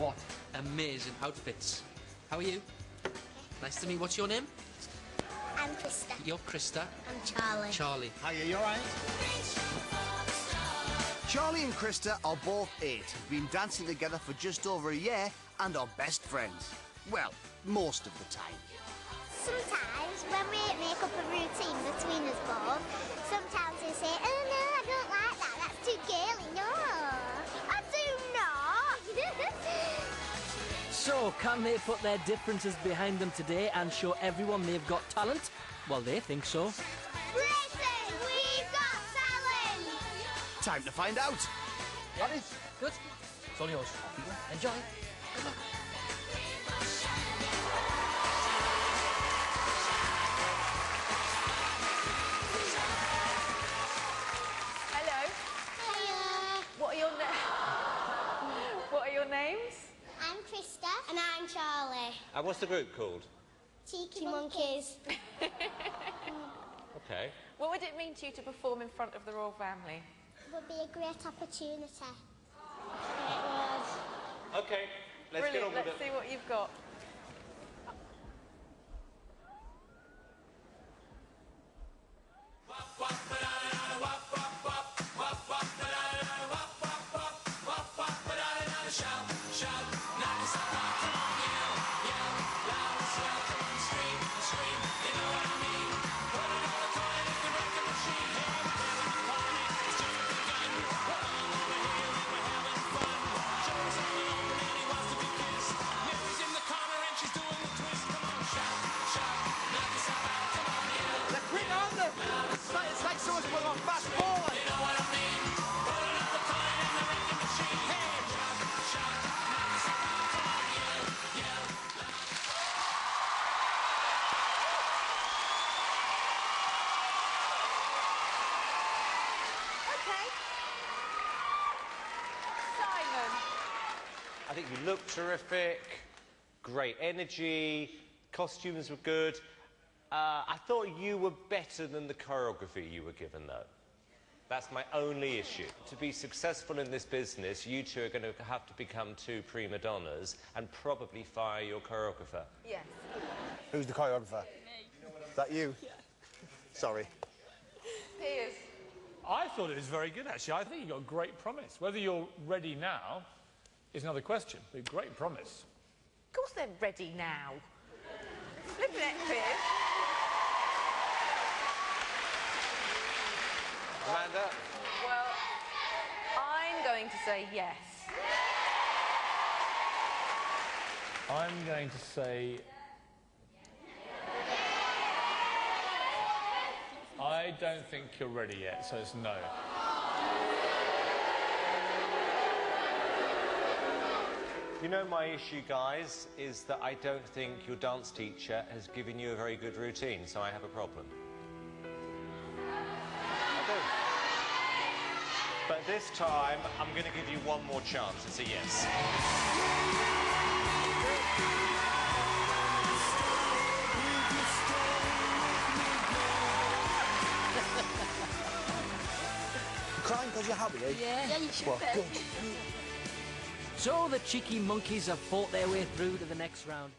what amazing outfits. How are you? Nice to meet you. What's your name? I'm Krista. You're Krista. I'm Charlie. Charlie. Hiya, you alright? Charlie and Krista are both 8, have been dancing together for just over a year and are best friends. Well, most of the time. Sometimes when we make up a routine between us both, sometimes we say, oh no, I don't like that, that's too girly. No, I do not. So, can they put their differences behind them today and show everyone they've got talent? Well, they think so. Britain, we've got talent! Time to find out. Got it? Good. It's all yours. Enjoy. Good luck. Hello. Hiya. What are your names? I'm Krista. And I'm Charlie. And what's the group called? Cheeky Monkeys. Okay. What would it mean to you to perform in front of the royal family? Would be a great opportunity. Okay, let's get on Brilliant. with Let's it. see what you've got. They're quick, aren't they? It's like someone's put on fast forward. You know what I mean? Okay. Simon. I think you look terrific, great energy, costumes were good. I thought you were better than the choreography you were given, though. That's my only issue. To be successful in this business, you two are going to have to become 2 prima donnas and probably fire your choreographer. Yes. Who's the choreographer? Me. Is that you? Yeah. Sorry. Piers. I thought it was very good, actually. I think you got great promise. Whether you're ready now is another question, but great promise. Of course they're ready now. Flipping it, Piers. Amanda? Well, I'm going to say yes. I'm going to say... I don't think you're ready yet, so it's no. You know, my issue, guys, is that I don't think your dance teacher has given you a very good routine, so I have a problem. I do. But this time, I'm going to give you one more chance. It's a yes. You're crying because you're happy, eh? Yeah, you should Well, be. good. So the cheeky monkeys have fought their way through to the next round.